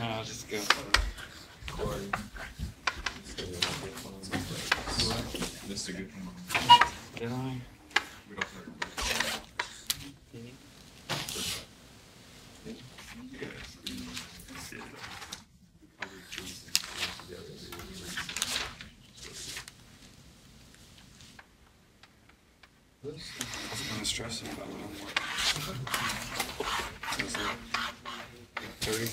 I'll just go. This is a good one. Did I? We don't have I was kind of stressing about it. So it's like 32,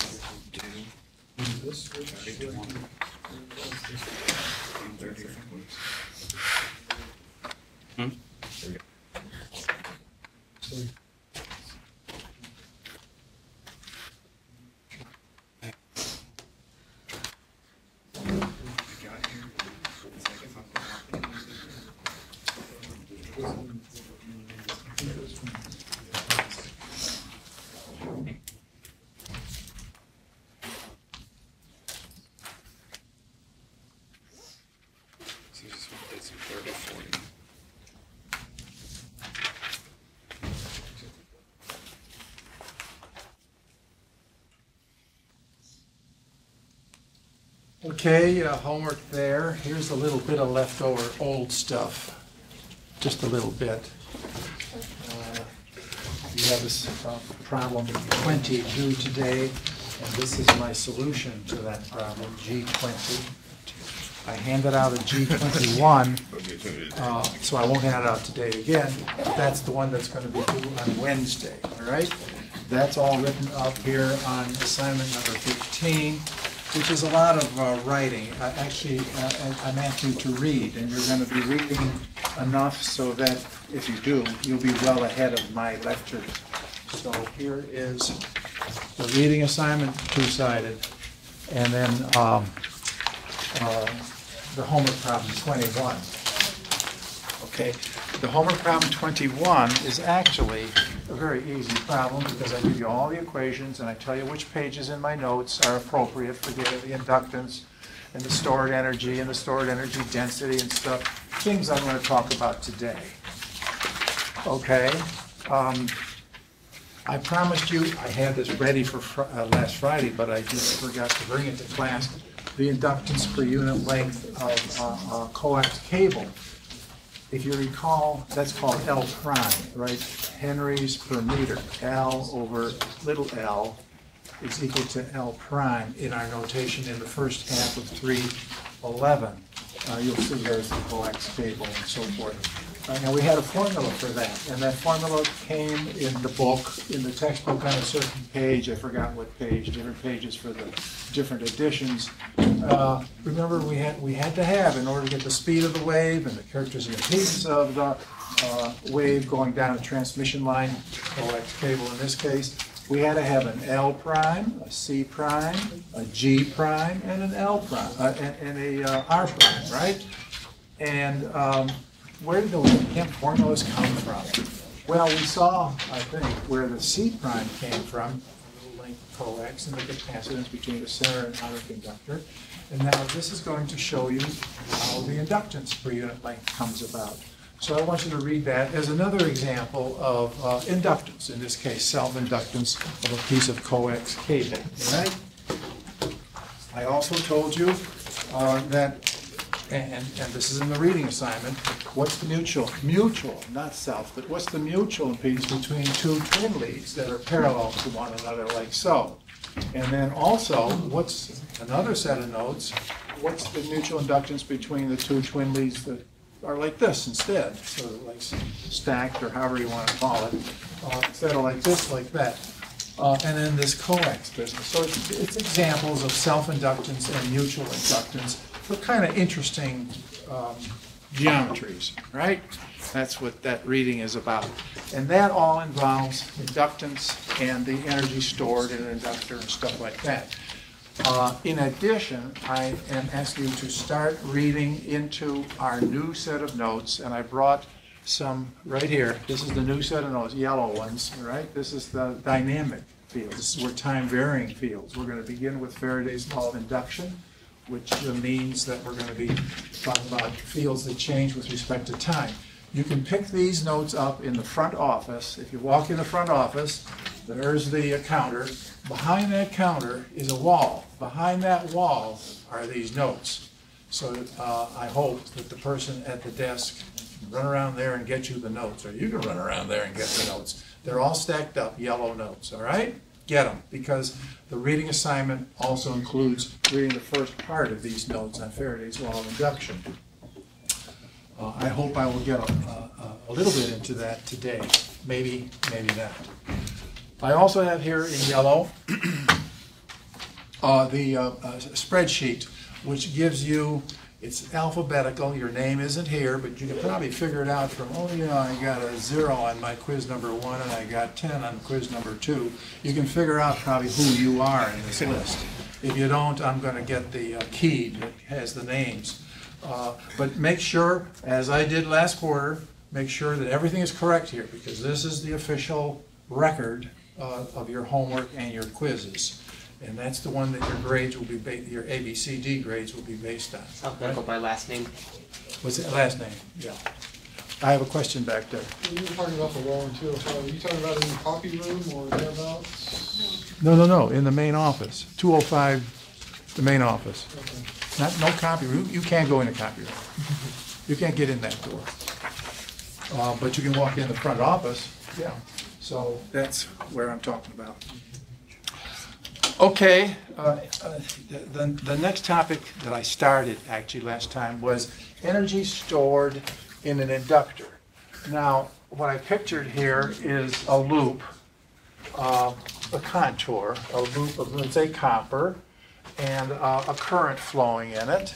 31, 34. Hmm? So you just want to get some 30, 40. Okay, homework there. Here's a little bit of leftover old stuff, just a little bit. You have this problem 20 due today, and this is my solution to that problem, G20. I handed out a G21, so I won't hand it out today again. That's the one that's going to be due on Wednesday, all right? That's all written up here on assignment number 15. Which is a lot of writing. Actually, I'm asking you to read, and you're going to be reading enough so that if you do, you'll be well ahead of my lectures. So here is the reading assignment, two-sided, and then the homework problem 21. Okay, the homework problem 21 is actually a very easy problem because I give you all the equations and I tell you which pages in my notes are appropriate for getting the inductance and the stored energy density and stuff, things I'm going to talk about today. Okay, I promised you I had this ready for last Friday, but I just forgot to bring it to class. The inductance per unit length of coax cable. If you recall, that's called L prime, right? Henries per meter. L over little l is equal to L prime in our notation in the first half of 311. You'll see there's the coax cable and so forth. Now we had a formula for that, and that formula came in the book, in the textbook on a certain page. I forgot what page, different pages for the different editions. Remember, we had to have, in order to get the speed of the wave and the characteristic impedance of the wave going down a transmission line, coax cable in this case, we had to have an L prime, a C prime, a G prime, and an L prime, and a R prime, right? And where did the camp formulas come from? Well, we saw, I think, where the C prime came from, the length coax and the capacitance between the center and outer conductor. And now this is going to show you how the inductance per unit length comes about. So I want you to read that as another example of inductance, in this case self-inductance of a piece of coax cable. Right? I also told you that, and this is in the reading assignment, what's the mutual, not self, but what's the mutual impedance between two twin leads that are parallel to one another like so? And then also, what's another set of notes, what's the mutual inductance between the two twin leads that are like this instead, sort of like stacked or however you want to call it, instead of like this, like that. And then this coax business. So it's examples of self-inductance and mutual inductance for kind of interesting geometries, right? That's what that reading is about. And that all involves inductance and the energy stored in an inductor and stuff like that. In addition, I am asking you to start reading into our new set of notes, and I brought some right here. This is the new set of notes, yellow ones, right? This is the dynamic fields. This is where time-varying fields. We're going to begin with Faraday's law of induction, which means that we're going to be talking about fields that change with respect to time. You can pick these notes up in the front office. If you walk in the front office, there's the counter. Behind that counter is a wall. Behind that wall are these notes. So I hope that the person at the desk can run around there and get you the notes, or you can run around there and get the notes. They're all stacked up, yellow notes, all right? Get them, because the reading assignment also includes reading the first part of these notes on Faraday's Law of Induction. I hope I will get a little bit into that today. Maybe not. I also have here in yellow the spreadsheet, which gives you, it's alphabetical. Your name isn't here, but you can probably figure it out from, oh, you know, I got a 0 on my quiz number 1 and I got 10 on quiz number 2. You can figure out probably who you are in this list. If you don't, I'm going to get the key that has the names. But make sure, as I did last quarter, make sure that everything is correct here, because this is the official record of your homework and your quizzes. And that's the one that your grades will be, your ABCD grades will be based on. Oh, can I go by last name? What's it, last name? Yeah. I have a question back there. You were talking about the wall in 205. Are you talking about in the copy room or thereabouts? No, in the main office. 205, the main office. Okay. No copy room. You can't go in the copy room. You can't get in that door. But you can walk in the front office. Yeah. So that's where I'm talking about. Okay, the next topic that I started actually last time was energy stored in an inductor. Now, what I pictured here is a loop, a contour, a loop of, let's say, copper, and a current flowing in it.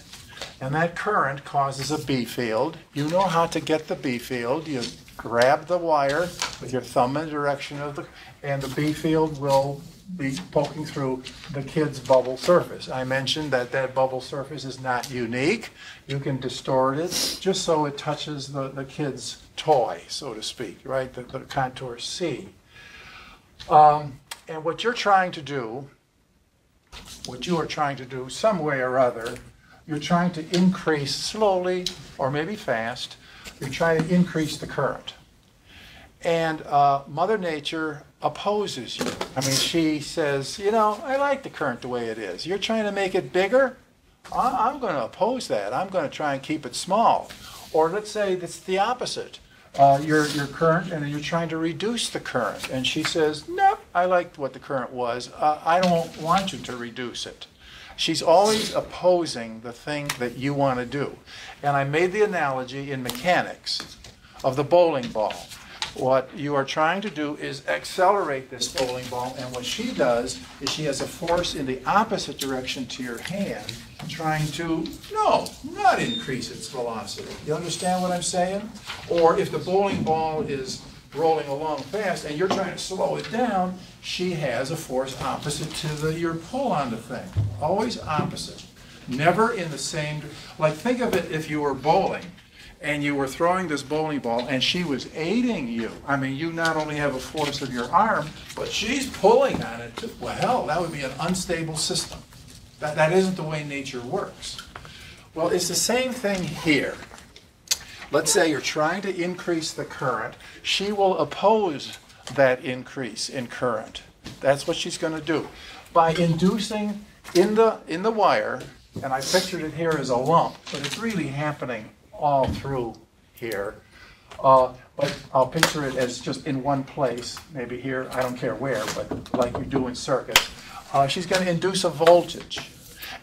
And that current causes a B field. You know how to get the B field. You grab the wire with your thumb in the direction of the, and the B field will be poking through the kid's bubble surface. I mentioned that that bubble surface is not unique. You can distort it just so it touches the kid's toy, so to speak, right? The contour C. And what you're trying to do, some way or other, you're trying to increase slowly or maybe fast, you're trying to increase the current. And Mother Nature opposes you. I mean, she says, you know, I like the current the way it is. You're trying to make it bigger? I'm going to oppose that. I'm going to try and keep it small. Or let's say it's the opposite. Your current, and then you're trying to reduce the current. And she says, nope, I liked what the current was. I don't want you to reduce it. She's always opposing the thing that you want to do. And I made the analogy in mechanics of the bowling ball. What you are trying to do is accelerate this bowling ball, and what she does is she has a force in the opposite direction to your hand, trying to, not increase its velocity. You understand what I'm saying? Or if the bowling ball is rolling along fast and you're trying to slow it down, she has a force opposite to your pull on the thing. Always opposite. Never in the same, like think of it if you were bowling and you were throwing this bowling ball and she was aiding you. I mean, you not only have a force of your arm, but she's pulling on it too. Well, hell, that would be an unstable system. That isn't the way nature works. Well, it's the same thing here. Let's say you're trying to increase the current. She will oppose that increase in current. That's what she's going to do. By inducing in the wire, and I pictured it here as a lump, but it's really happening all through here. But I'll picture it as just in one place, maybe here, I don't care where, but like you do in circuits. She's going to induce a voltage.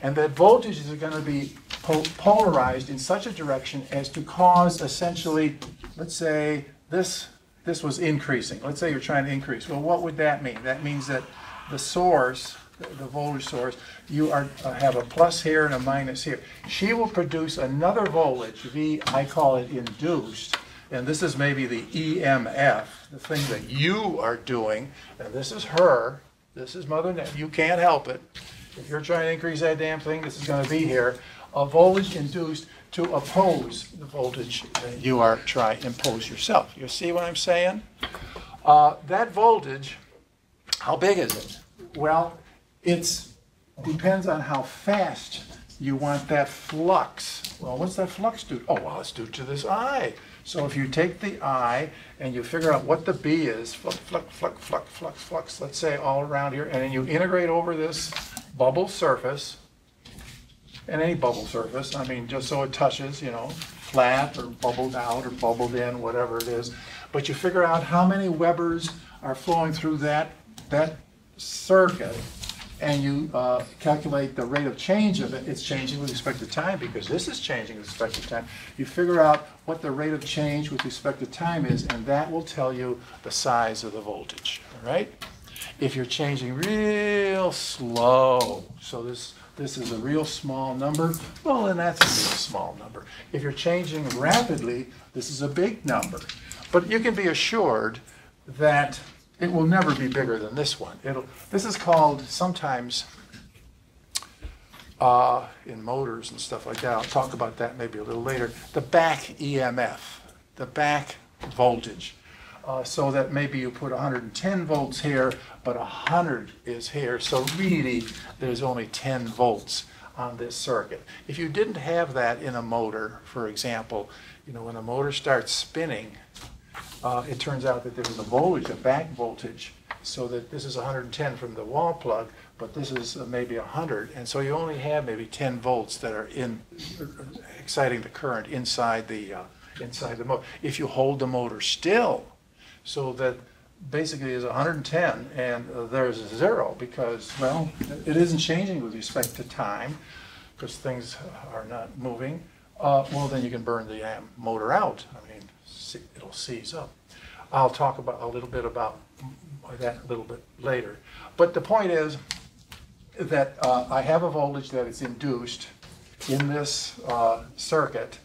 And that voltage is going to be polarized in such a direction as to cause essentially, let's say this was increasing. Let's say you're trying to increase. Well, what would that mean? That means that the source, the voltage source, you have a plus here and a minus here. She will produce another voltage, V, I call it induced, and this is maybe the EMF, the thing that you are doing, and this is her, this is Mother Nature, you can't help it. If you're trying to increase that damn thing, this is going to be here. A voltage induced to oppose the voltage that you are trying to impose yourself. You see what I'm saying? That voltage, how big is it? Well, it depends on how fast you want that flux. Well, what's that flux due? Oh, well, it's due to this I. So if you take the I and you figure out what the B is, flux, flux, flux, flux, flux, flux, let's say all around here, and then you integrate over this bubble surface, and any bubble surface, I mean, just so it touches, you know, flat or bubbled out or bubbled in, whatever it is. But you figure out how many Webers are flowing through that circuit, and you calculate the rate of change of it. It's changing with respect to time because this is changing with respect to time. You figure out what the rate of change with respect to time is, and that will tell you the size of the voltage, all right? If you're changing real slow, so this is a real small number, well, then that's a real small number. If you're changing rapidly, this is a big number. But you can be assured that it will never be bigger than this one. This is called sometimes, in motors and stuff like that, I'll talk about that maybe a little later, the back EMF, the back voltage. So that maybe you put 110 volts here, but 100 is here. So really, there's only 10 volts on this circuit. If you didn't have that in a motor, for example, you know, when a motor starts spinning, it turns out that there is a voltage, a back voltage, so that this is 110 from the wall plug, but this is maybe 100, and so you only have maybe 10 volts that are exciting the current inside the motor. If you hold the motor still, so that basically is 110 and there's 0 because, well, it isn't changing with respect to time because things are not moving, well, then you can burn the motor out. I mean, it'll seize up. I'll talk about a little bit about that a little bit later. But the point is that I have a voltage that is induced in this circuit,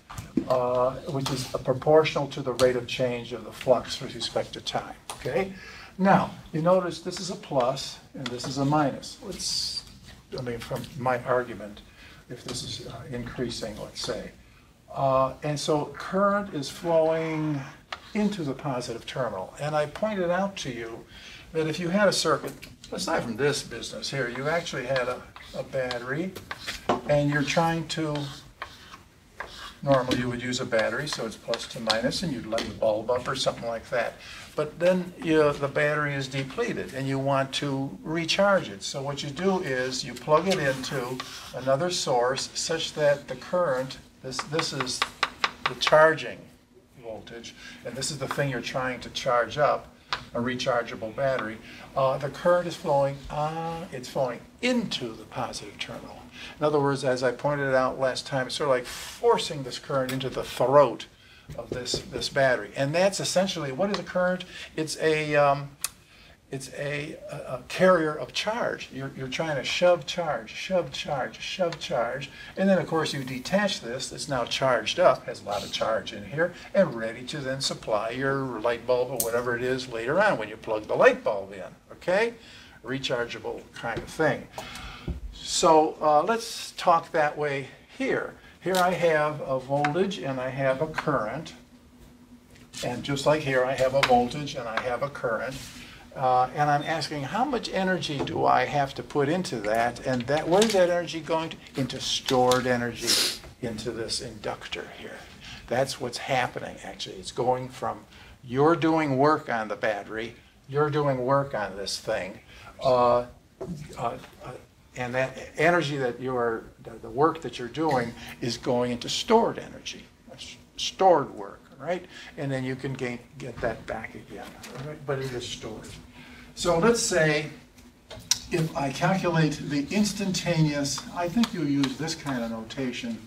which is proportional to the rate of change of the flux with respect to time. Okay? Now, you notice this is a plus and this is a minus. I mean, from my argument, if this is increasing, let's say. And so current is flowing into the positive terminal. And I pointed out to you that if you had a circuit, aside from this business here, you actually had a battery, and you're trying to, normally you would use a battery, so it's plus to minus, and you'd light the bulb up or something like that. But then the battery is depleted, and you want to recharge it. So what you do is you plug it into another source such that the current, this is the charging voltage, and this is the thing you're trying to charge up, a rechargeable battery. The current is flowing, it's flowing into the positive terminal. In other words, as I pointed out last time, it's sort of like forcing this current into the throat of this battery. And that's essentially, what is a current? It's a carrier of charge. You're trying to shove charge, shove charge, shove charge, and then of course you detach this. It's now charged up, has a lot of charge in here, and ready to then supply your light bulb or whatever it is later on when you plug the light bulb in. Okay, rechargeable kind of thing. So let's talk that way here. Here I have a voltage and I have a current, and just like here I have a voltage and I have a current. And I'm asking, how much energy do I have to put into that? And where is that energy going to? Into stored energy into this inductor here. That's what's happening, actually. It's going from you're doing work on the battery, you're doing work on this thing, and that energy that the work that you're doing is going into stored energy, stored work. Right? And then you can get that back again, right? But it is stored. So let's say if I calculate the instantaneous, I think you use this kind of notation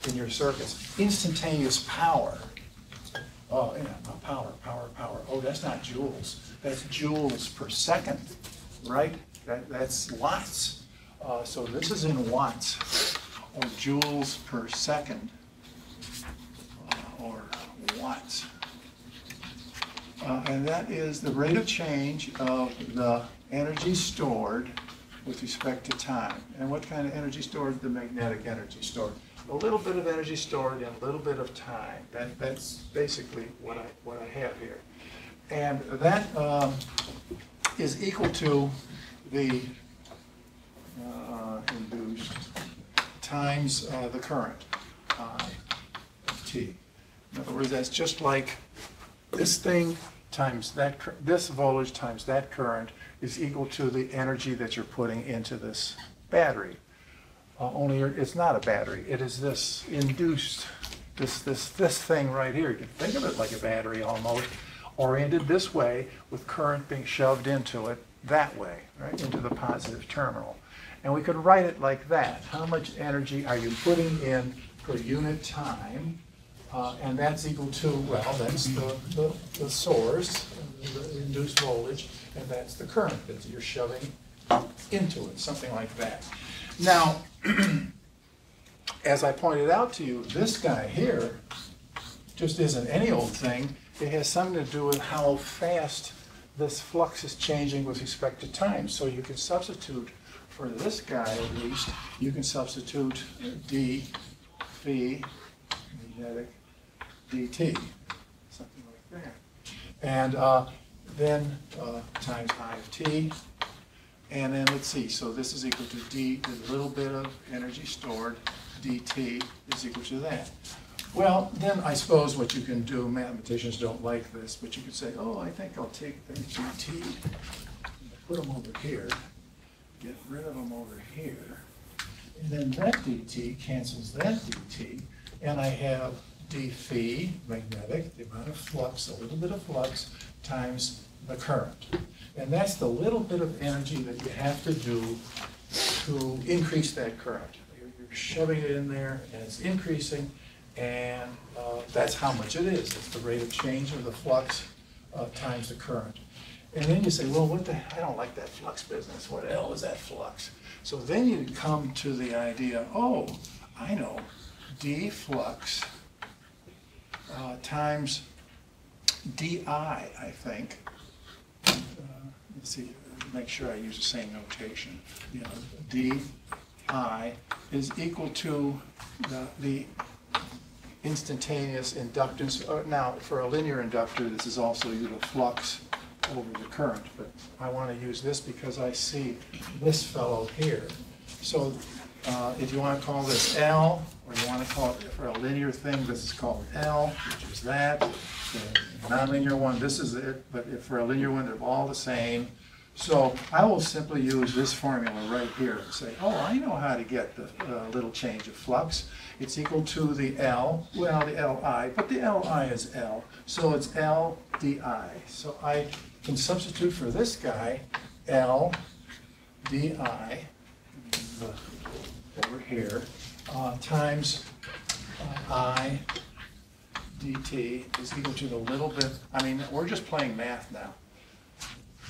in your circuits, instantaneous power. Oh, yeah, power. Oh, that's not joules. That's joules per second, right? That's watts. So this is in watts, or joules per second, or watts. And that is the rate of change of the energy stored with respect to time. And what kind of energy stored? The magnetic energy stored. A little bit of energy stored in a little bit of time. That's basically what I have here. And that is equal to the induced times the current, I, T. In other words, that's just like this thing times that, this voltage times that current is equal to the energy that you're putting into this battery. Only it's not a battery. It is this induced, this thing right here. You can think of it like a battery almost, oriented this way with current being shoved into it that way, right, into the positive terminal. And we could write it like that. How much energy are you putting in per unit time? And that's equal to, well, that's the source, the induced voltage, and that's the current that you're shoving into it, something like that. Now, as I pointed out to you, this guy here just isn't any old thing. It has something to do with how fast this flux is changing with respect to time. So you can substitute for this guy, at least, you can substitute d phi magnetic dt, something like that. And then times I of t. And then let's see, so this is equal to d, the little bit of energy stored, dt is equal to that. Well, then I suppose what you can do, mathematicians don't like this, but you could say, oh, I think I'll take the dt, put them over here, get rid of them over here, and then that dt cancels that dt, and I have d phi, magnetic, the amount of flux, a little bit of flux, times the current. And that's the little bit of energy that you have to do to increase that current. You're shoving it in there, and it's increasing, and that's how much it is. It's the rate of change of the flux times the current. And then you say, well, I don't like that flux business. What the hell is that flux? So then you come to the idea, oh, I know, d flux times di, I think. Let's see, make sure I use the same notation. You know, di is equal to the instantaneous inductance. Now, for a linear inductor, this is also the flux over the current, but I want to use this because I see this fellow here. So if you want to call this L, or you want to call it, for a linear thing, this is called L, which is that. The nonlinear one, this is it, but if for a linear one, they're all the same. So I will simply use this formula right here and say, oh, I know how to get the little change of flux. It's equal to the L, well, the Li, but the Li is L, so it's L di. So I can substitute for this guy, L di, over here, times I dt is equal to the little bit, I mean, we're just playing math now.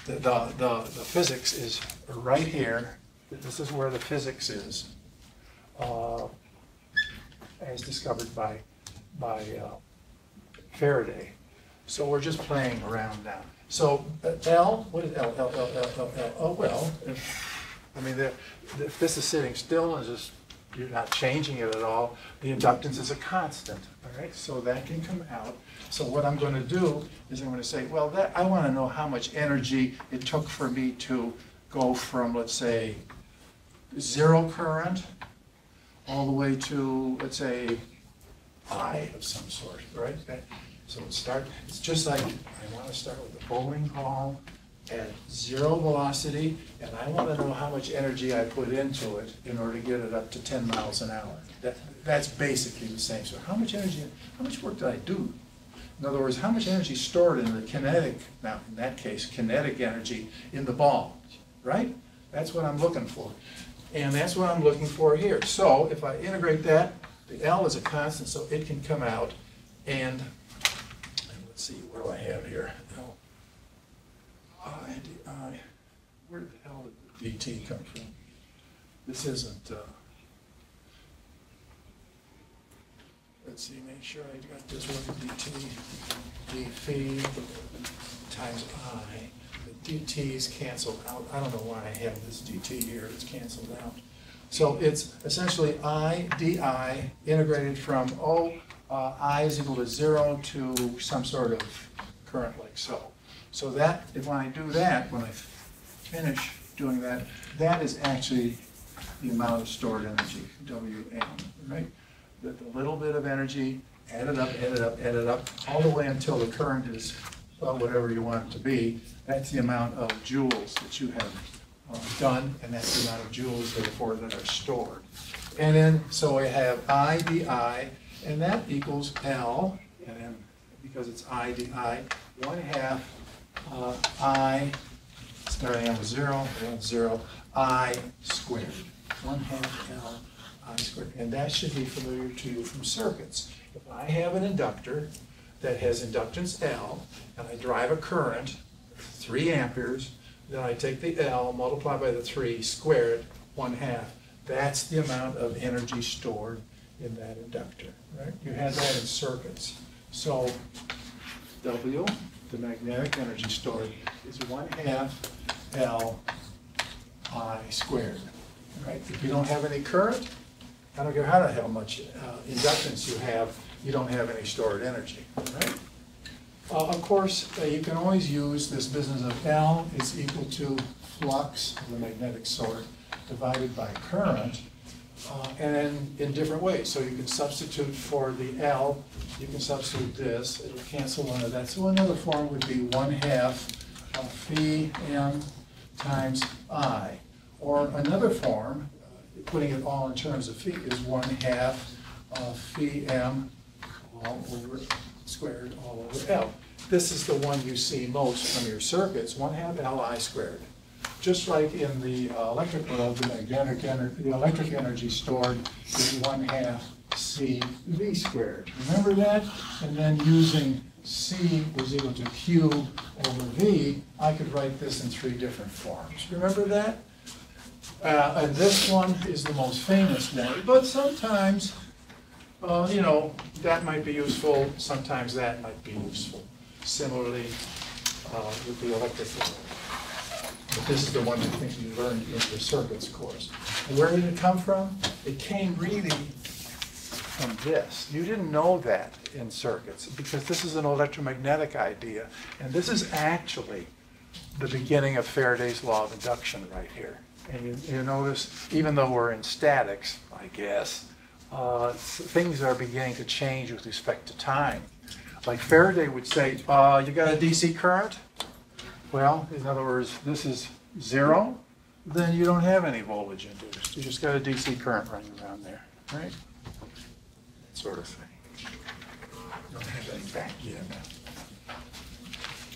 The physics is right here. This is where the physics is, as discovered by Faraday. So we're just playing around now. So L, what is L? Oh, well, I mean, if this is sitting still and just you're not changing it at all, the inductance is a constant, all right? So that can come out. So what I'm going to do is I'm going to say, well, I want to know how much energy it took for me to go from, let's say, zero current all the way to, let's say, I of some sort, right? So it's just like, I want to start with a bowling ball at zero velocity, and I want to know how much energy I put into it in order to get it up to 10 miles an hour. That's basically the same. So how much work did I do? In other words, how much energy stored in the kinetic, now in that case, kinetic energy in the ball, right? That's what I'm looking for. And that's what I'm looking for here. So if I integrate that, the L is a constant, so it can come out, and let's see, what do I have here? L, I, D, I. Where the hell did dt come from? This isn't, let's see, make sure I got this one, dt, d phi times I. The dt is canceled out. I don't know why I have this dt here, it's canceled out. So it's essentially I di integrated from I is equal to 0 to some sort of current like so. So that, when I do that, when I finish doing that, that is actually the amount of stored energy, Wm, right? The little bit of energy add it up, add it up, add it up, all the way until the current is, well, whatever you want it to be. That's the amount of joules that you have done, and that's the amount of joules, therefore, that are stored. And then, so we have I di, and that equals L, and then, because it's I di, 1/2 I, starting out with 0, 0, I squared. 1/2 L I squared. And that should be familiar to you from circuits. If I have an inductor that has inductance L, and I drive a current, 3 amperes, then I take the L, multiply by the 3, square it, 1/2. That's the amount of energy stored in that inductor, right? You had that in circuits. So W, the magnetic energy stored, is 1/2 L I squared, right? If you don't have any current, I don't care how much inductance you have, you don't have any stored energy, right? Of course, you can always use this business of L is equal to flux of the magnetic sort divided by current, and then in different ways. So you can substitute for the L, you can substitute this, it'll cancel one of that. So another form would be 1/2 phi m times I. Or another form, putting it all in terms of phi, is 1/2 phi m all over squared all over L. This is the one you see most from your circuits, 1/2 Li squared. Just like in the electric world, the electric energy stored is 1/2 CV squared. Remember that? And then using C was equal to Q over V, I could write this in 3 different forms. Remember that? And this one is the most famous one, but sometimes, you know, that might be useful, sometimes that might be useful. Similarly, with the electric world. But this is the one I think you learned in the circuits course. And where did it come from? It came really from this. You didn't know that in circuits, because this is an electromagnetic idea, and this is actually the beginning of Faraday's law of induction right here. And you notice, even though we're in statics, I guess, things are beginning to change with respect to time. Like Faraday would say, you got a DC current? Well, in other words, this is 0, then you don't have any voltage induced. You just got a DC current running around there, right? That sort of thing. You don't have any back yet.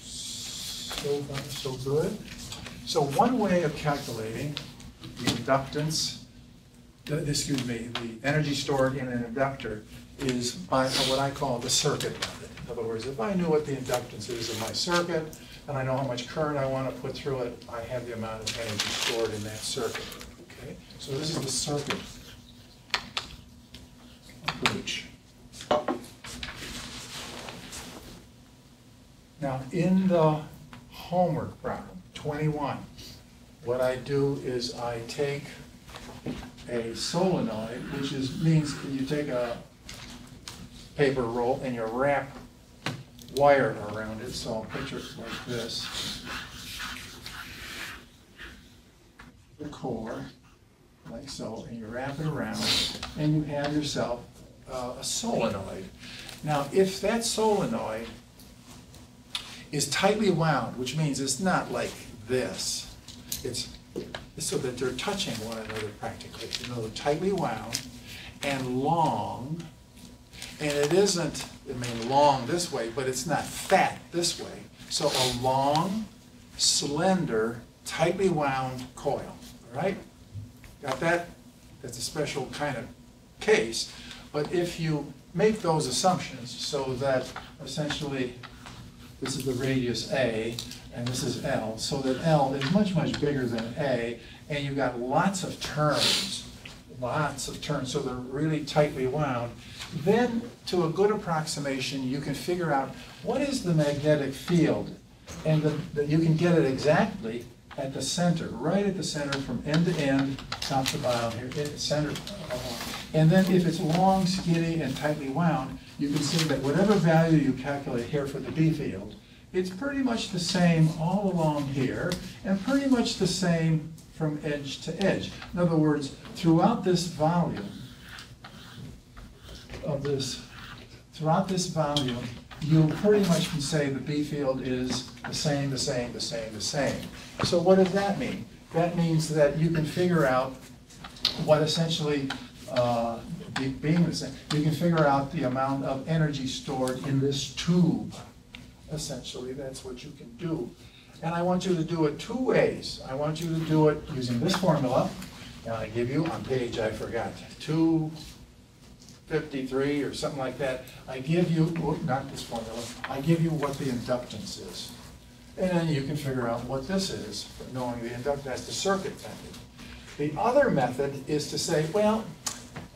So far, so good. So one way of calculating the inductance, the energy stored in an inductor is by what I call the circuit method. In other words, if I knew what the inductance is of my circuit, and I know how much current I want to put through it, I have the amount of energy stored in that circuit. Okay? So this is the circuit approach. Now, in the homework problem, 21, what I do is I take a solenoid, which means you take a paper roll and you wrap wire around it, so I'll picture it like this. The core, like so, and you wrap it around, and you have yourself a solenoid. Now, if that solenoid is tightly wound, which means it's not like this, it's so that they're touching one another practically. You know, they're tightly wound and long, and it isn't, I mean, long this way, but it's not fat this way. So a long, slender, tightly wound coil, all right? Got that? That's a special kind of case. But if you make those assumptions so that essentially this is the radius A, and this is L, so that L is much, much bigger than A, and you've got lots of turns, so they're really tightly wound, then to a good approximation, you can figure out what is the magnetic field, and you can get it exactly at the center, right at the center from end to end, top to bottom here, at the center. And then if it's long, skinny, and tightly wound, you can see that whatever value you calculate here for the B field, it's pretty much the same all along here, and pretty much the same from edge to edge. In other words, throughout this volume of this, throughout this volume, you pretty much can say the B field is the same, the same, the same, the same. So what does that mean? That means that you can figure out what essentially, being the same, you can figure out the amount of energy stored in this tube. Essentially, that's what you can do. And I want you to do it two ways. I want you to do it using this formula, and I give you on page, I forgot, 253 or something like that. I give you, not this formula, I give you what the inductance is. And then you can figure out what this is, knowing the inductance. That's the circuit method. The other method is to say, well,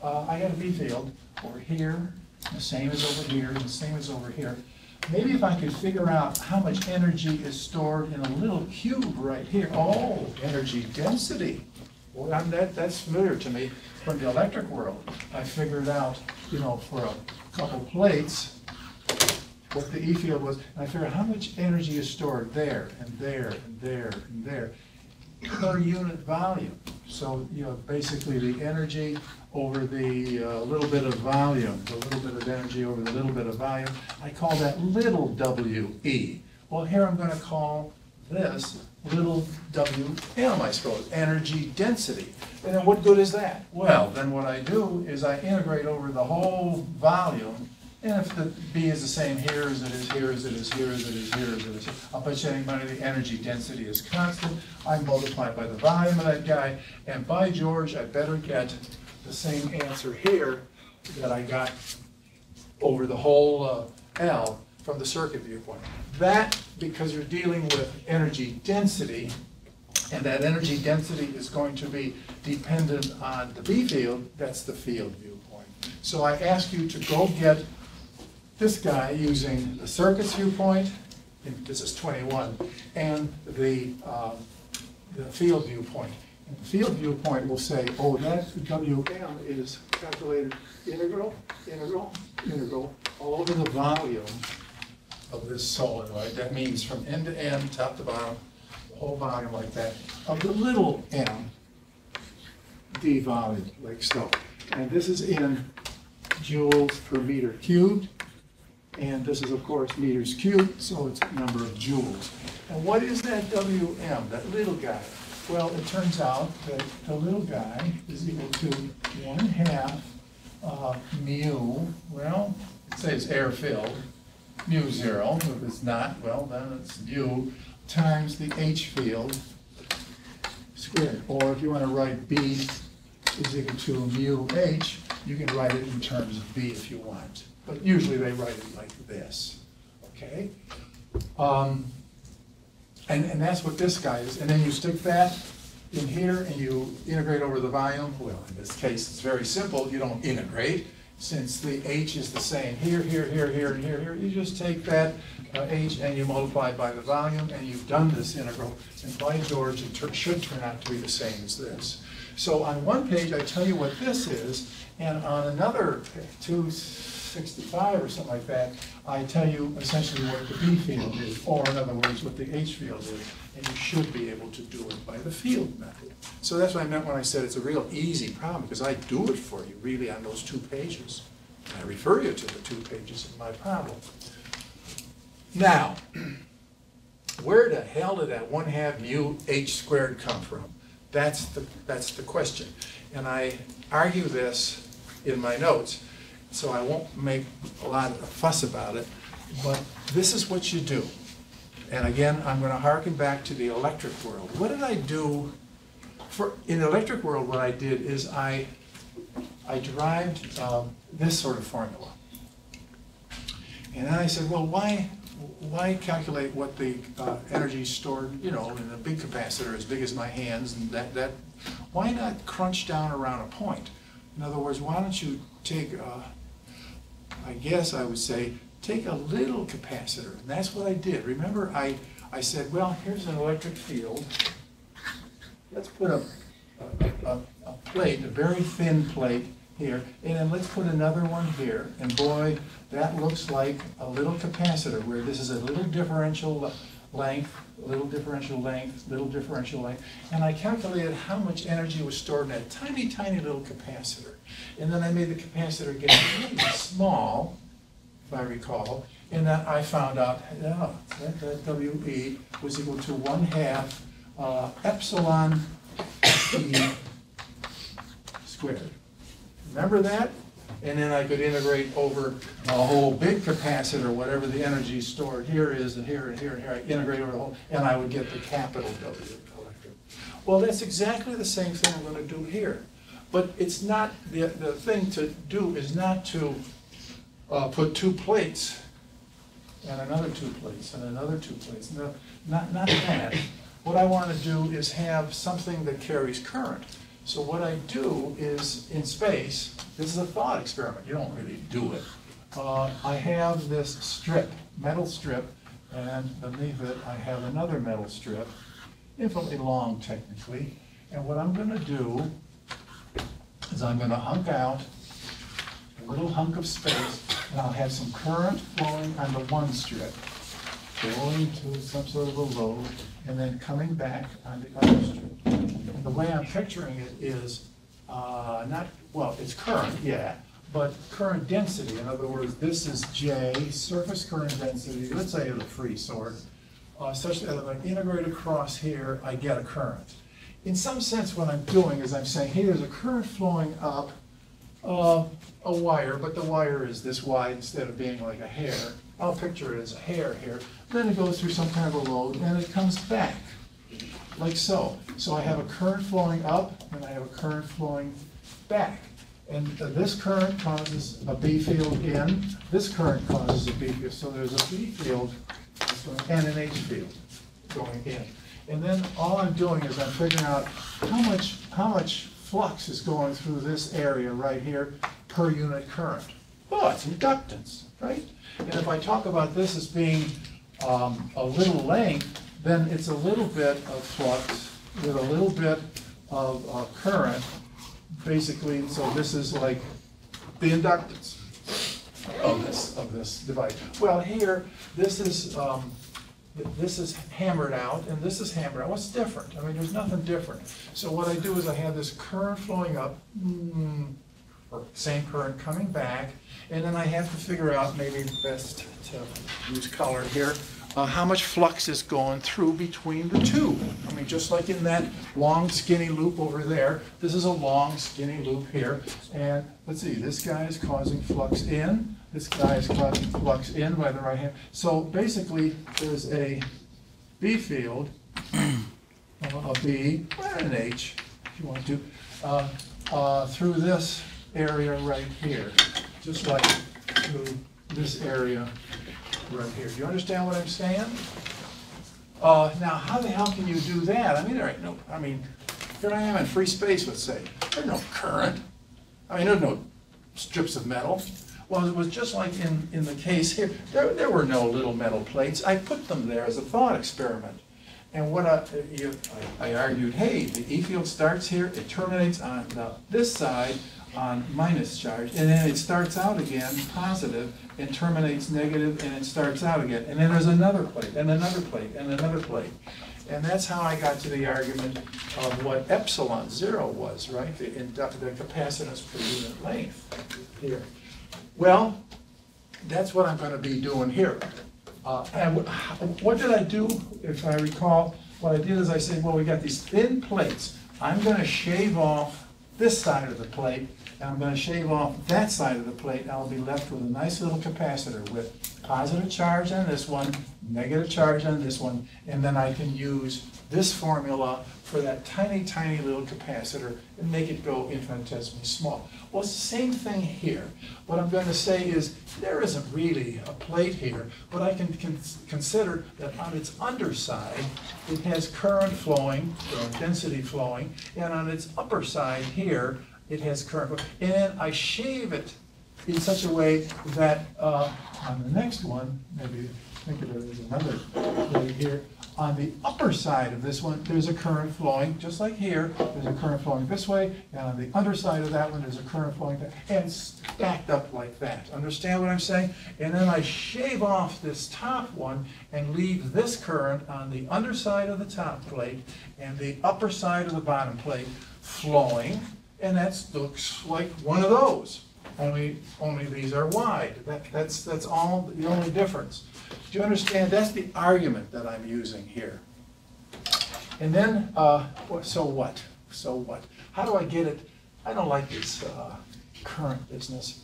I got a B field over here, the same as over here, the same as over here. Maybe if I could figure out how much energy is stored in a little cube right here. Oh, energy density. Well, that's familiar to me from the electric world. I figured out, you know, for a couple plates, what the E field was, and I figured how much energy is stored there, and there, and there, and there, per unit volume. So, you know, basically the energy over the little bit of volume, the little bit of energy over the little bit of volume, I call that little WE. Well, here I'm going to call this little WM, I suppose, energy density. And then what good is that? Well, then what I do is I integrate over the whole volume, and if the B is the same here as it is here, as it is here, as it is here, as it is here, I'll bet you any money the energy density is constant. I multiply by the volume of that guy, and by George, I better get the same answer here that I got over the whole L from the circuit viewpoint. That, because you're dealing with energy density, and that energy density is going to be dependent on the B field, that's the field viewpoint. So I ask you to go get this guy using the circuits viewpoint, and this is 21, and the field viewpoint. And the field viewpoint will say, oh, that WM is calculated integral, integral, integral, all over the volume of this solenoid. That means from end to end, top to bottom, the whole volume like that, of the little m d volume, like so. And this is in joules per meter cubed. And this is, of course, meters cubed, so it's number of joules. And what is that WM, that little guy? Well, it turns out that the little guy is equal to 1/2 mu, well, say it's air-filled, mu 0. If it's not, well, then it's mu times the H field squared. Or if you want to write B is equal to mu H, you can write it in terms of B if you want. But usually they write it like this, okay? And that's what this guy is. And then you stick that in here and you integrate over the volume. Well, in this case, it's very simple. You don't integrate. Since the H is the same here, here, here, here, and here, here, you just take that H and you multiply by the volume, and you've done this integral. And by George, it should turn out to be the same as this. So on one page, I tell you what this is, and on another 265 or something like that, I tell you essentially what the B field is, or in other words, what the H field is, and you should be able to do it by the field method. So that's what I meant when I said it's a real easy problem, because I do it for you really on those 2 pages. I refer you to the 2 pages of my problem. Now, where the hell did that 1/2 mu H squared come from? That's the question. And I argue this in my notes, so I won't make a lot of fuss about it, but this is what you do. And again, I'm going to harken back to the electric world. What did I do? In the electric world, what I did is I derived this sort of formula. And then I said, well, why calculate what the energy stored, you know, in a big capacitor as big as my hands, and why not crunch down around a point? In other words, why don't you take, I guess I would say, take a little capacitor, and that's what I did. Remember, I said, well, here's an electric field. Let's put a plate, a very thin plate here, and then let's put another one here, and boy, that looks like a little capacitor, where this is a little differential length, little differential length, little differential length, and I calculated how much energy was stored in that tiny, tiny little capacitor. And then I made the capacitor get really small, if I recall, and that I found out, yeah, that WE was equal to 1/2 epsilon E squared. Remember that? And then I could integrate over a whole big capacitor, whatever the energy stored here is, and here, and here, and here. I integrate over the whole, and I would get the capital W collector. Well, that's exactly the same thing I'm going to do here. But it's not, the thing to do is not to put 2 plates, and another 2 plates, and another 2 plates. No, not that. What I want to do is have something that carries current. So what I do is, in space, this is a thought experiment, you don't really do it. I have this strip, metal strip, and beneath it I have another metal strip, infinitely long technically, and what I'm going to do is I'm going to hunk out a little hunk of space, and I'll have some current flowing on the one strip, going to some sort of a load, and then coming back on the other strip. And the way I'm picturing it is not, well, it's current, yeah, but current density. In other words, this is J, surface current density, let's say of the free sort, such that if I integrate across here, I get a current. In some sense, what I'm doing is I'm saying, hey, there's a current flowing up a wire, but the wire is this wide instead of being like a hair. I'll picture it as a hair here. Then it goes through some kind of a load, and it comes back, like so. So I have a current flowing up, and I have a current flowing back. And this current causes a B field in, this current causes a B field. So there's a B field and an H field going in. And then all I'm doing is I'm figuring out how much flux is going through this area right here per unit current. Oh, it's inductance, right? And if I talk about this as being a little length, then it's a little bit of flux with a little bit of current, basically. So this is like the inductance of this device. Well, here this is hammered out, and this is hammered out. What's different? I mean, there's nothing different. So what I do is I have this current flowing up, or same current coming back, and then I have to figure out, maybe best to use color here, how much flux is going through between the two. I mean, just like in that long skinny loop over there, this is a long skinny loop here, and let's see, this guy is causing flux in, this guy is causing flux in by the right hand. So basically, there's a B field, a B, and an H, if you want to, through this area right here, just like through this area right here. Do you understand what I'm saying? Now, how the hell can you do that? I mean, there ain't no, I mean, here I am in free space, let's say. There's no current. I mean, there's no strips of metal. Well, it was just like in the case here. There were no little metal plates. I put them there as a thought experiment. And what I argued, hey, the E field starts here, it terminates on this side on minus charge, and then it starts out again positive, and terminates negative, and it starts out again. And then there's another plate, and another plate, and another plate. And that's how I got to the argument of what epsilon 0 was, right? The capacitance per unit length here. Well, that's what I'm going to be doing here. And what did I do, if I recall? What I did is I said, well, we got these thin plates. I'm going to shave off this side of the plate, and I'm going to shave off that side of the plate, and I'll be left with a nice little capacitor with positive charge on this one, negative charge on this one, and then I can use this formula for that tiny, tiny little capacitor and make it go infinitesimally small. Well, it's the same thing here. What I'm going to say is there isn't really a plate here, but I can consider that on its underside it has current flowing, or density flowing, and on its upper side here it has current flowing. And then I shave it in such a way that on the next one, maybe think of it as another plate here, on the upper side of this one, there's a current flowing, just like here, there's a current flowing this way, and on the underside of that one, there's a current flowing that, and stacked up like that. Understand what I'm saying? And then I shave off this top one and leave this current on the underside of the top plate and the upper side of the bottom plate flowing, and that looks like one of those. only these are wide. That's all the only difference. Do you understand? That's the argument that I'm using here. And then, so what? So what? How do I get it? I don't like this current business.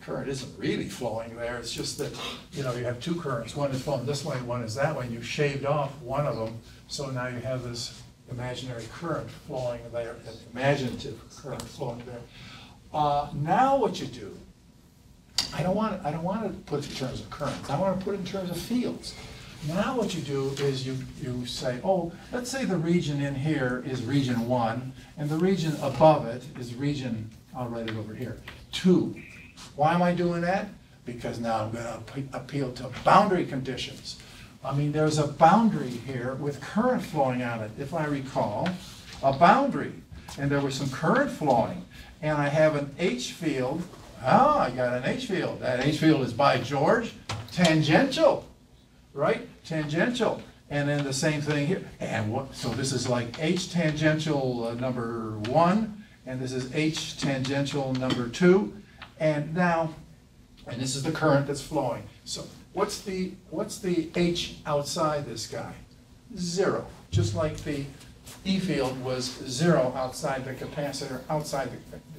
Current isn't really flowing there. It's just that, you know, you have two currents. One is flowing this way, one is that way, and you shaved off one of them. So now you have this imaginary current flowing there, an imaginative current flowing there. Now what you do, I don't want to put it in terms of currents. I want to put it in terms of fields. Now what you do is you say, oh, let's say the region in here is region 1, and the region above it is region, I'll write it over here, 2. Why am I doing that? Because now I'm going to appeal to boundary conditions. I mean, there's a boundary here with current flowing on it, if I recall, a boundary. And there was some current flowing, and I have an H field. Ah, I got an H field. That H field is, by George, tangential, right? Tangential. And then the same thing here. And what? So this is like H tangential number 1, and this is H tangential number 2. And now, and this is the current that's flowing. So what's the H outside this guy? 0. Just like the E field was 0 outside the capacitor, outside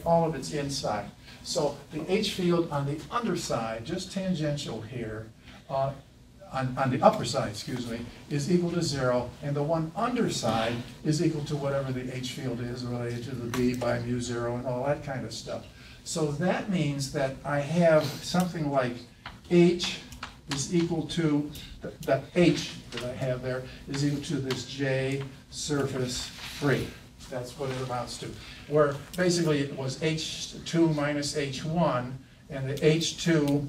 all of it's inside. So the H field on the underside, just tangential here, on the upper side, excuse me, is equal to 0, and the one underside is equal to whatever the H field is related to the B by mu 0 and all that kind of stuff. So that means that I have something like H is equal to, the H that I have there is equal to this J surface free. That's what it amounts to. Where basically it was H2 minus H1, and the H2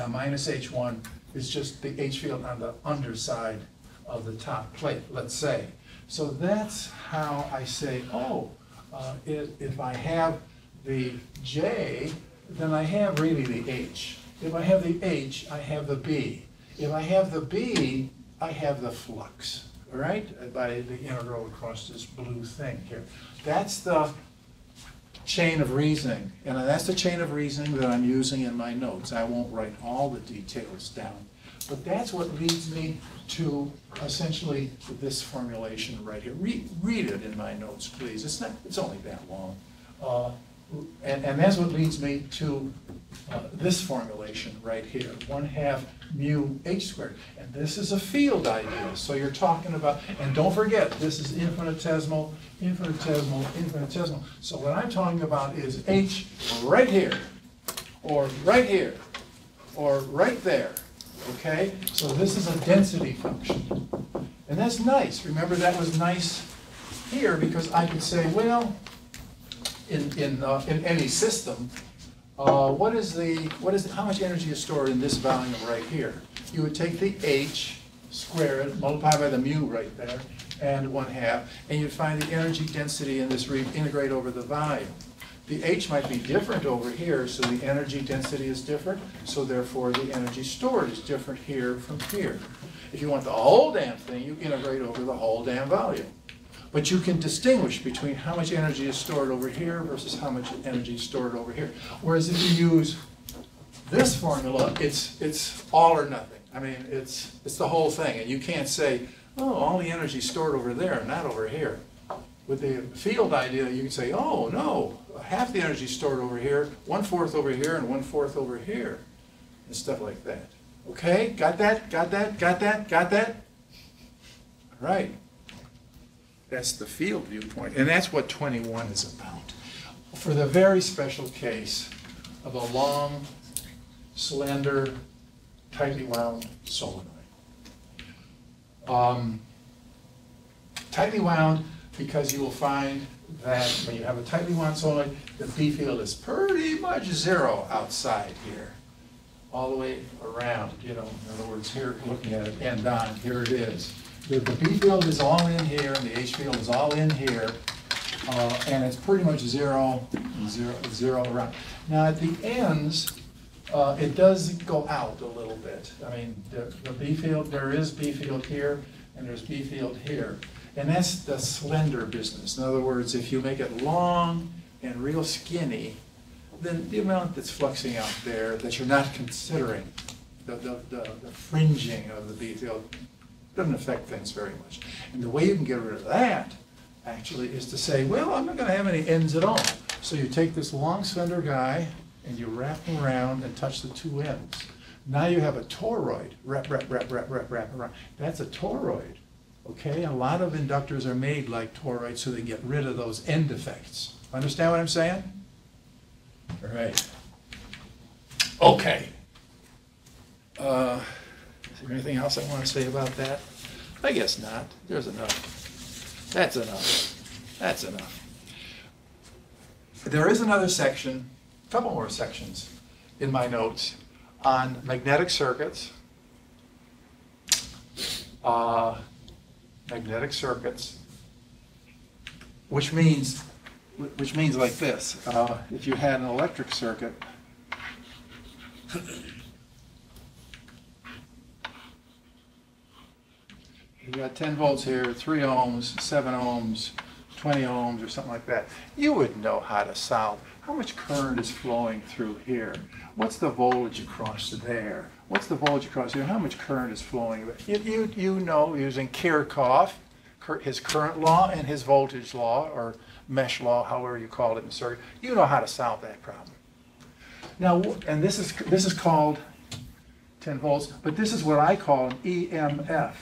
minus H1 is just the H field on the underside of the top plate, let's say. So that's how I say, oh, if I have the J, then I have really the H. If I have the H, I have the B. If I have the B, I have the flux, all right? By the integral across this blue thing here. That's the chain of reasoning, and that's the chain of reasoning that I'm using in my notes. I won't write all the details down, but that's what leads me to essentially this formulation right here. Read it in my notes, please. It's only that long. And that's what leads me to this formulation right here, 1/2 mu h squared. And this is a field idea, so you're talking about, and don't forget, this is infinitesimal, infinitesimal, infinitesimal. So what I'm talking about is h right here, or right here, or right there, okay? So this is a density function. And that's nice. Remember, that was nice here because I could say, well, in any system, how much energy is stored in this volume right here? You would take the h, square it, multiply by the mu right there, and 1/2, and you'd find the energy density in this, integrate over the volume. The h might be different over here, so the energy density is different, so therefore the energy stored is different here from here. If you want the whole damn thing, you integrate over the whole damn volume. But you can distinguish between how much energy is stored over here versus how much energy is stored over here. Whereas if you use this formula, it's all or nothing. I mean, it's the whole thing. And you can't say, oh, all the energy is stored over there, not over here. With the field idea, you can say, oh, no, half the energy is stored over here, 1/4 over here, and 1/4 over here, and stuff like that. Okay? Got that? Got that? Got that? Got that? All right. That's the field viewpoint, and that's what 21 is about. For the very special case of a long, slender, tightly wound solenoid. Tightly wound because you will find that when you have a tightly wound solenoid, the B field is pretty much 0 outside here, all the way around, you know, in other words, here, looking at it end on, here it is. The B field is all in here, and the H field is all in here, and it's pretty much 0, 0, 0 around. Now at the ends, it does go out a little bit. I mean, the B field, there is B field here, and there's B field here. And that's the slender business. In other words, if you make it long and real skinny, then the amount that's fluxing out there that you're not considering, the fringing of the B field, doesn't affect things very much. And the way you can get rid of that, actually, is to say, well, I'm not going to have any ends at all. So you take this long, slender guy, and you wrap him around and touch the two ends. Now you have a toroid. Wrap around. That's a toroid. Okay? A lot of inductors are made like toroids so they get rid of those end effects. Understand what I'm saying? All right. Okay. Is there anything else I want to say about that? I guess not. There's enough. That's enough. That's enough. There is another section, a couple more sections in my notes on magnetic circuits. Magnetic circuits, which means like this. If you had an electric circuit, you got 10 volts here, 3 ohms, 7 ohms, 20 ohms, or something like that. You would know how to solve how much current is flowing through here. What's the voltage across there? What's the voltage across here? How much current is flowing? You know, using Kirchhoff, his current law and his voltage law, or mesh law, however you call it in circuit, you know how to solve that problem. Now, and this is called 10 volts, but this is what I call an EMF.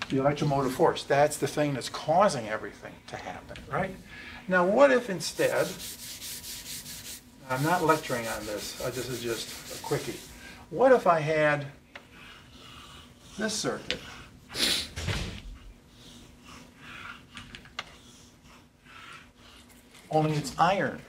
The electromotive force. That's the thing that's causing everything to happen, right? Now, what if instead, I'm not lecturing on this, this is just a quickie. What if I had this circuit? Only it's iron.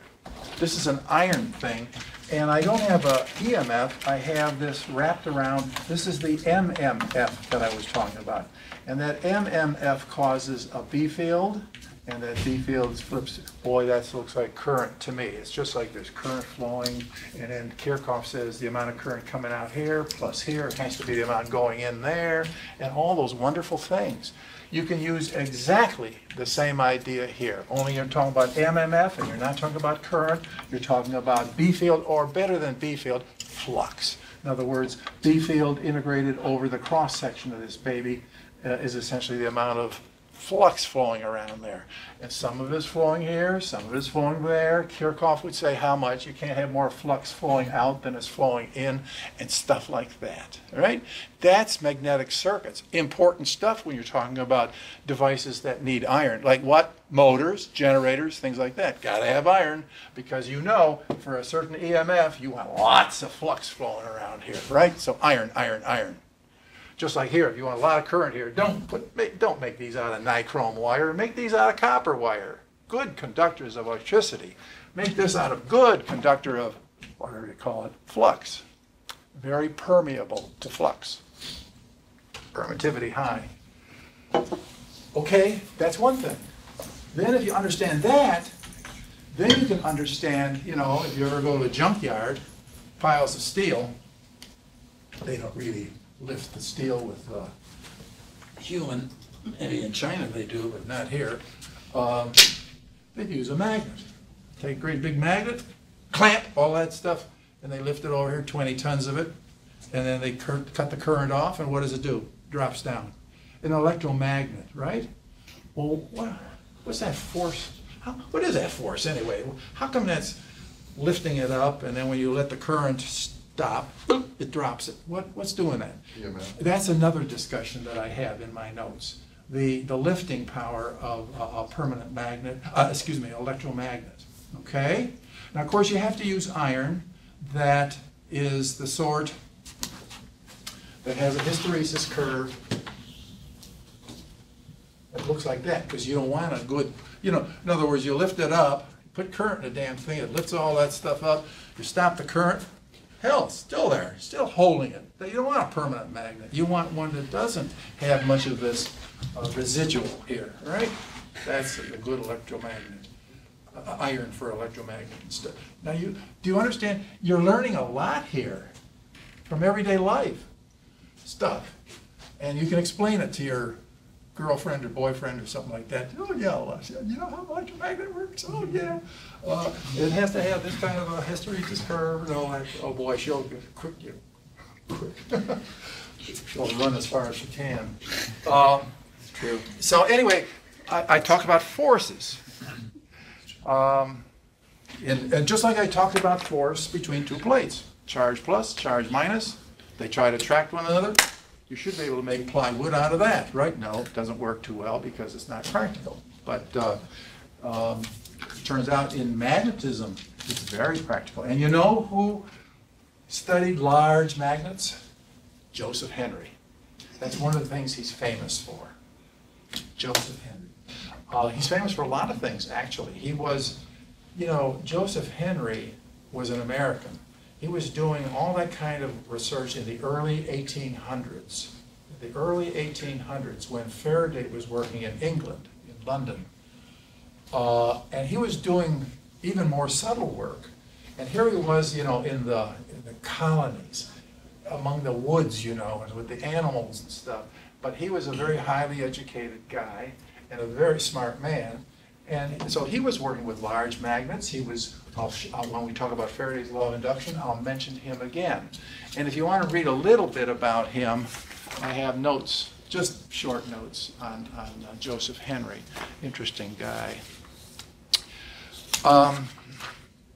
This is an iron thing, and I don't have a EMF, I have this wrapped around, this is the MMF that I was talking about. And that MMF causes a B field, and that B field flips. Boy, that looks like current to me. It's just like there's current flowing, and then Kirchhoff says the amount of current coming out here plus here has to be the amount going in there, and all those wonderful things. You can use exactly the same idea here, only you're talking about MMF, and you're not talking about current, you're talking about B field, or better than B field, flux. In other words, B field integrated over the cross section of this baby is essentially the amount of flux flowing around there. And some of it is flowing here, some of it is flowing there. Kirchhoff would say how much. You can't have more flux flowing out than is flowing in, and stuff like that. All right? That's magnetic circuits. Important stuff when you're talking about devices that need iron. Like what? Motors, generators, things like that. Got to have iron, because you know for a certain EMF you want lots of flux flowing around here, right? So iron, iron, iron. Just like here, if you want a lot of current here, don't make these out of nichrome wire. Make these out of copper wire. Good conductors of electricity. Make this out of good conductor of, whatever you call it, flux. Very permeable to flux. Permittivity high. Okay, that's one thing. Then if you understand that, then you can understand, you know, if you ever go to a junkyard, piles of steel, they don't really lift the steel with human, maybe in China they do, but not here. They'd use a magnet. Take a great big magnet, clamp all that stuff, and they lift it over here, 20 tons of it, and then they cut the current off, and what does it do? Drops down. An electromagnet, right? Well, what's that force? What is that force anyway? How come that's lifting it up, and then when you let the current stop, it drops it? What's doing that? EMF. That's another discussion that I have in my notes. The lifting power of a permanent magnet, electromagnet. Okay? Now, of course, you have to use iron that is the sort that has a hysteresis curve that looks like that, because you don't want a good, in other words, you lift it up, put current in the damn thing, it lifts all that stuff up, you stop the current, hell, it's still there, still holding it. You don't want a permanent magnet. You want one that doesn't have much of this residual here, right? That's a good electromagnet. Iron for electromagnet stuff. Now, do you understand? You're learning a lot here from everyday life stuff, and you can explain it to your girlfriend or boyfriend or something like that. Oh yeah, well, you know how much a magnet works? Oh yeah. It has to have this kind of a hysteresis curve and all that. Oh boy, she'll quick you. She'll run as far as she can. True. So anyway, I talk about forces. And just like I talked about force between two plates, charge plus, charge minus, they try to attract one another. You should be able to make plywood out of that, right? No, it doesn't work too well because it's not practical. But turns out in magnetism, it's very practical. And you know who studied large magnets? Joseph Henry. That's one of the things he's famous for. Joseph Henry. He's famous for a lot of things, actually. He was, you know, Joseph Henry was an American. He was doing all that kind of research in the early 1800s. The early 1800s, when Faraday was working in England, in London. And he was doing even more subtle work. And here he was, you know, in the colonies, among the woods, you know, and with the animals and stuff. But he was a very highly educated guy and a very smart man. And so he was working with large magnets. He was, when we talk about Faraday's law of induction, I'll mention him again. And if you want to read a little bit about him, I have notes, just short notes on Joseph Henry. Interesting guy.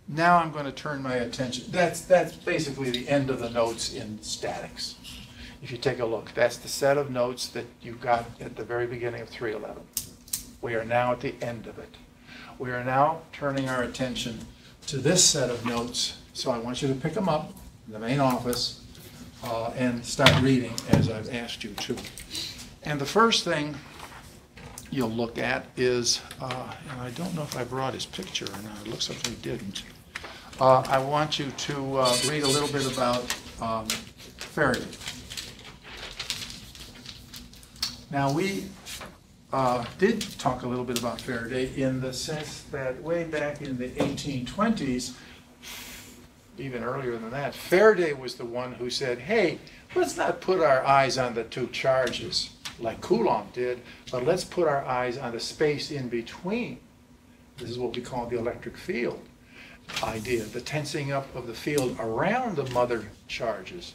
Now I'm going to turn my attention. That's basically the end of the notes in statics. If you take a look, that's the set of notes that you got at the very beginning of 311. We are now at the end of it. We are now turning our attention to this set of notes. So I want you to pick them up in the main office and start reading as I've asked you to. And the first thing you'll look at is, and I don't know if I brought his picture or not. It looks like I didn't. I want you to read a little bit about Faraday. Now we did talk a little bit about Faraday in the sense that way back in the 1820s, even earlier than that, Faraday was the one who said, hey, let's not put our eyes on the two charges like Coulomb did, but let's put our eyes on the space in between. This is what we call the electric field idea, the tensing up of the field around the mother charges.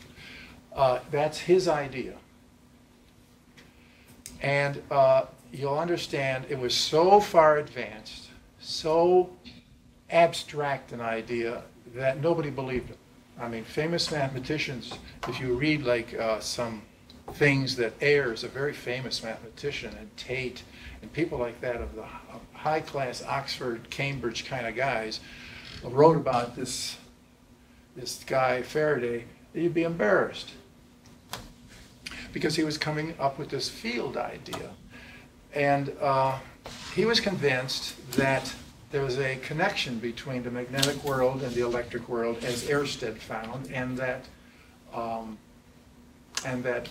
That's his idea. And you'll understand it was so far advanced, so abstract an idea that nobody believed it. I mean, famous mathematicians, if you read like some things that Ayers, a very famous mathematician, and Tate, and people like that of the high-class Oxford, Cambridge kind of guys, wrote about this guy, Faraday, you'd be embarrassed. Because he was coming up with this field idea. And he was convinced that there was a connection between the magnetic world and the electric world, as Ørsted found, and that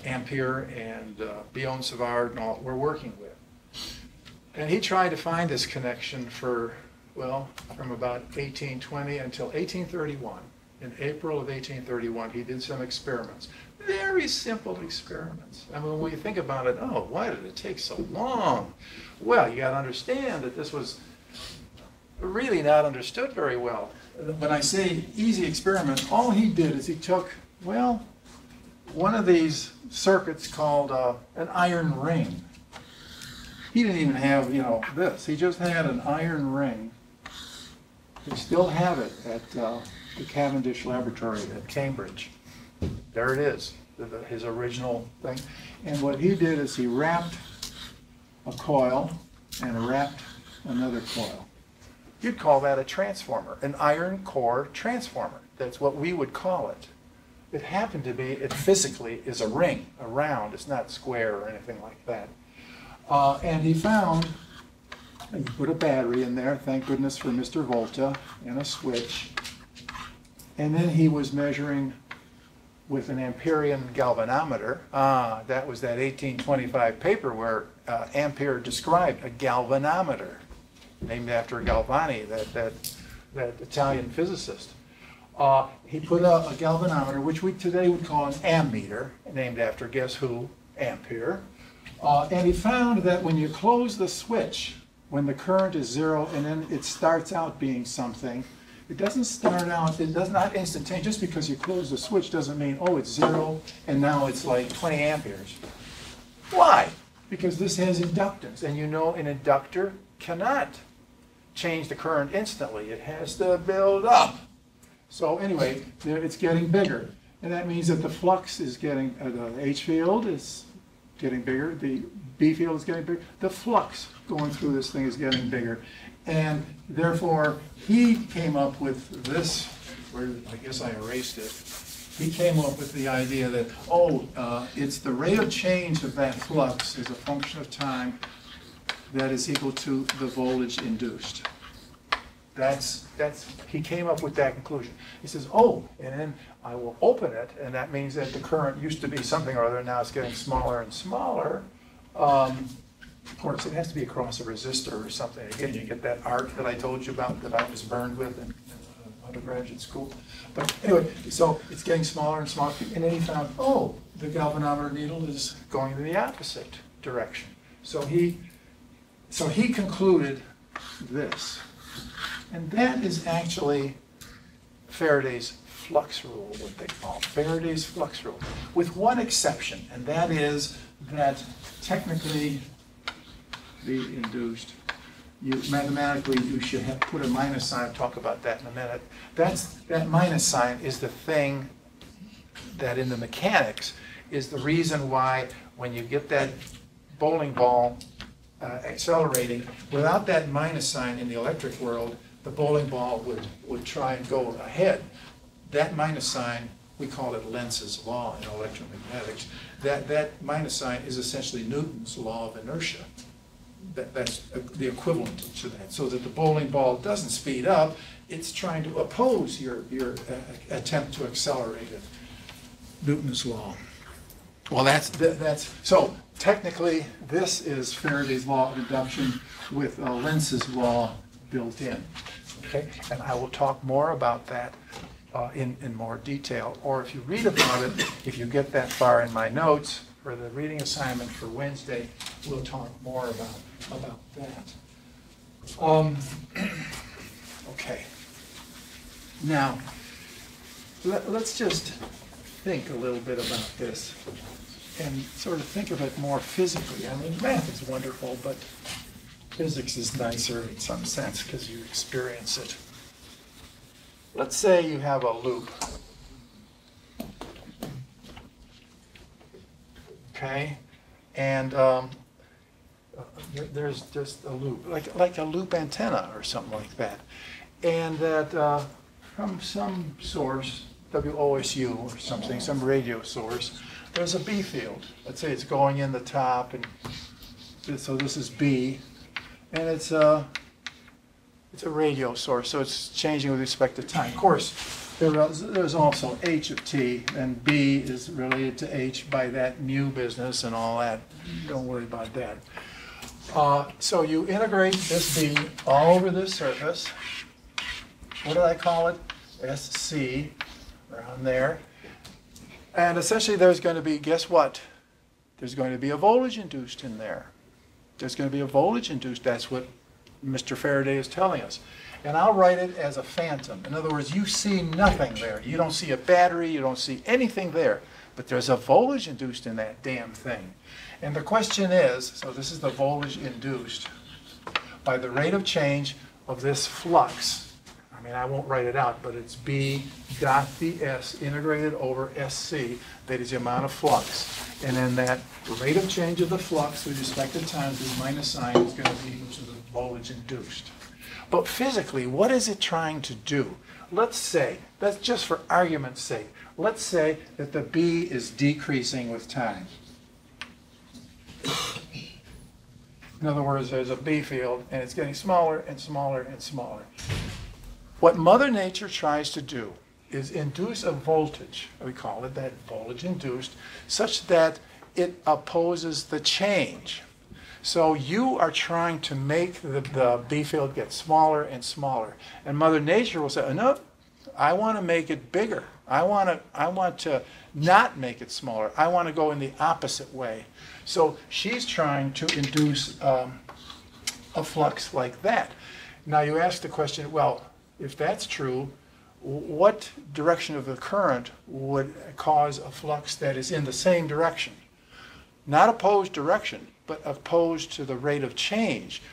Ampere and Biot-Savart and all were working with. And he tried to find this connection for, well, from about 1820 until 1831. In April of 1831, he did some experiments. Very simple experiments. I mean, when you think about it, oh, why did it take so long? Well, you got to understand that this was really not understood very well. When I say easy experiment, all he did is he took, well, one of these circuits called an iron ring. He didn't even have, you know, this. He just had an iron ring. They still have it at the Cavendish Laboratory at Cambridge. There it is, his original thing. And what he did is he wrapped a coil and wrapped another coil. You'd call that a transformer, an iron core transformer. That's what we would call it. It happened to be, it physically is a ring, a round. It's not square or anything like that. And he found, he put a battery in there, thank goodness for Mr. Volta, and a switch. And then he was measuring with an Amperian galvanometer. That was that 1825 paper where Ampere described a galvanometer, named after Galvani, that Italian physicist. He put a galvanometer, which we today would call an ammeter, named after, guess who? Ampere. And he found that when you close the switch, when the current is 0 and then it starts out being something, it doesn't start out, it does not instantaneous. Just because you close the switch doesn't mean, oh, it's 0 and now it's like 20 amperes. Why? Because this has inductance, and you know an inductor cannot change the current instantly. It has to build up. So anyway, it's getting bigger. And that means that the flux is getting, the H field is getting bigger, the B field is getting bigger, the flux going through this thing is getting bigger. And therefore, he came up with this, where I guess I erased it. He came up with the idea that, it's the rate of change of that flux is a function of time that is equal to the voltage induced. He came up with that conclusion. He says, and then I will open it, and that means that the current used to be something or other, now it's getting smaller and smaller. Of course, it has to be across a resistor or something. Again, you get that arc that I told you about that I was burned with in undergraduate school. But anyway, so it's getting smaller and smaller, and then he found, the galvanometer needle is going in the opposite direction. So he concluded this. And that is actually Faraday's flux rule, what they call Faraday's flux rule, with one exception, and that is that technically the induced, mathematically you should have put a minus sign. I'll talk about that in a minute. That minus sign is the thing that in the mechanics is the reason why when you get that bowling ball accelerating, without that minus sign in the electric world, the bowling ball would try and go ahead. That minus sign, we call it Lenz's law in electromagnetics. That minus sign is essentially Newton's law of inertia. That's the equivalent to that. So that the bowling ball doesn't speed up, it's trying to oppose your attempt to accelerate it. Newton's law. Well, so technically this is Faraday's law of induction with Lenz's law built in. Okay, and I will talk more about that in more detail. Or if you read about it, if you get that far in my notes for the reading assignment for Wednesday, we'll talk more about that. Okay. Now, let's just think a little bit about this and sort of think of it more physically. I mean, math is wonderful, but physics is nicer in some sense because you experience it. Let's say you have a loop. Okay? And there's just a loop, like a loop antenna or something like that. And that from some source, WOSU or something, some radio source, there's a B field. Let's say it's going in the top, and so this is B, and it's a radio source, so it's changing with respect to time. Of course, there's also H of T, and B is related to H by that mu business and all that. Don't worry about that. So you integrate this B all over this surface. What did I call it? SC, around there. And essentially there's going to be, guess what? There's going to be a voltage induced in there. There's going to be a voltage induced. That's what Mr. Faraday is telling us. And I'll write it as a phantom. In other words, you see nothing there. You don't see a battery. You don't see anything there. But there's a voltage induced in that damn thing. And the question is, so this is the voltage induced by the rate of change of this flux. I mean, I won't write it out, but it's B dot ds integrated over SC. That is the amount of flux. And then that rate of change of the flux with respect to time, this minus sign is going to be equal to the voltage induced. But physically, what is it trying to do? Let's say, that's just for argument's sake, let's say that the B is decreasing with time. In other words, there's a B field, and it's getting smaller and smaller and smaller. What Mother Nature tries to do is induce a voltage, we call it that voltage induced, such that it opposes the change. So you are trying to make the B field get smaller and smaller. And Mother Nature will say, no, I want to make it bigger. I want to not make it smaller. I want to go in the opposite way. So she's trying to induce a flux like that. Now you ask the question, well, if that's true, what direction of the current would cause a flux that is in the same direction? Not opposed direction, but opposed to the rate of change.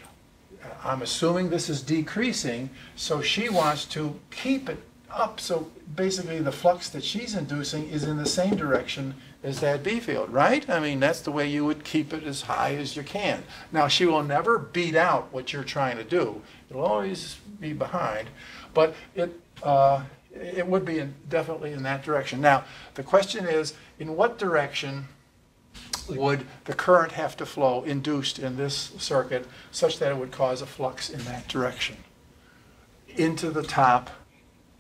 I'm assuming this is decreasing, so she wants to keep it up. So basically the flux that she's inducing is in the same direction as that B field, right? I mean, that's the way you would keep it as high as you can. Now, she will never beat out what you're trying to do. It'll always be behind, but it would be definitely in that direction. Now, the question is, in what direction would the current have to flow induced in this circuit such that it would cause a flux in that direction? Into the top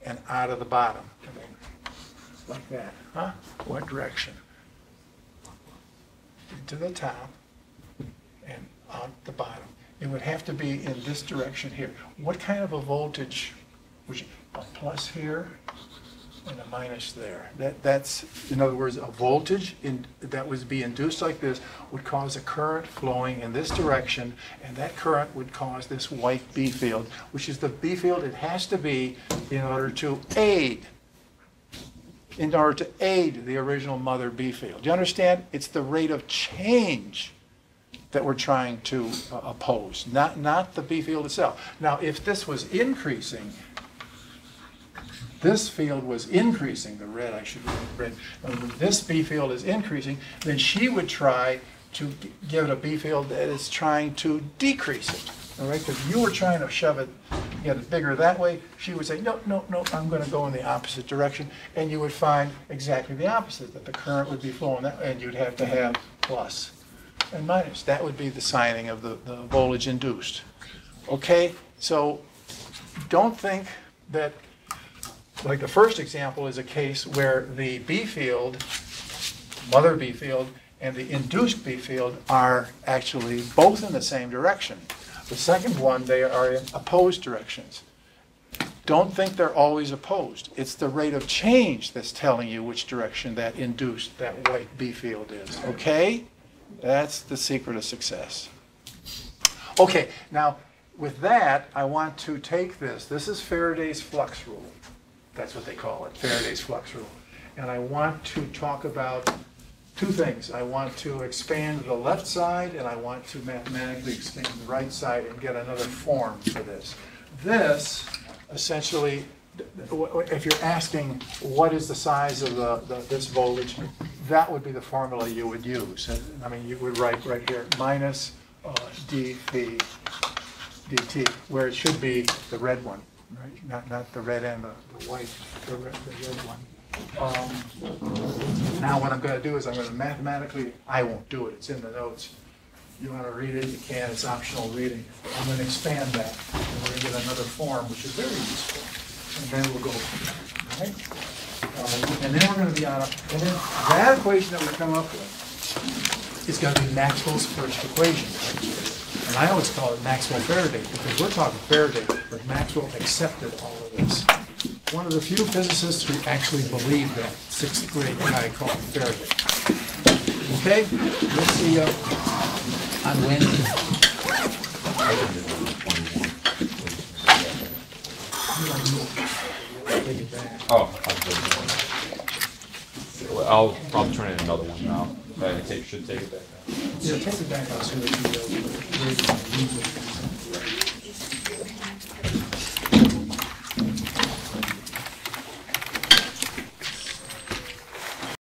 and out of the bottom. I mean, like that, huh? What direction? Into the top and out the bottom. It would have to be in this direction here. What kind of a voltage? A plus here and a minus there. That's, in other words, a voltage that would be induced like this would cause a current flowing in this direction, and that current would cause this white B field, which is the B field it has to be in order to aid the original mother B field. Do you understand? It's the rate of change that we're trying to oppose, not the B field itself. Now, if this was increasing, this field was increasing, the red, I should have red, this B field is increasing, then she would try to give it a B field that is trying to decrease it, all right? Because you were trying to shove it, get it bigger that way, she would say, no, no, no, I'm going to go in the opposite direction, and you would find exactly the opposite, that the current would be flowing that way, and you'd have to have plus and minus. That would be the signing of the voltage induced. Okay, so don't think that, like the first example is a case where the B field, mother B field, and the induced B field are actually both in the same direction. The second one, they are in opposed directions. Don't think they're always opposed. It's the rate of change that's telling you which direction that induced, that white B field is. Okay? That's the secret of success. Okay, now with that, I want to take this. This is Faraday's flux rule. That's what they call it, Faraday's flux rule. And I want to talk about two things. I want to expand the left side, and I want to mathematically expand the right side and get another form for this. This, essentially, if you're asking what is the size of this voltage, that would be the formula you would use. I mean, you would write right here, minus dV dt, where it should be the red one. Right? Not the red and the white, the red one. Now what I'm going to do is I'm going to mathematically, I won't do it, it's in the notes. You want to read it, you can, it's optional reading. I'm going to expand that, and we're going to get another form, which is very useful. And then we'll go from there, right? And then we're going to be on and then that equation that we come up with is going to be Maxwell's first equation. And I always call it Maxwell-Faraday because we're talking Faraday, but Maxwell accepted all of this. One of the few physicists who actually believed that, sixth grade guy called Faraday. Okay, we'll see you on Wednesday. I'll probably turn in another one now. I should take it back now. Yeah, take it back out so that you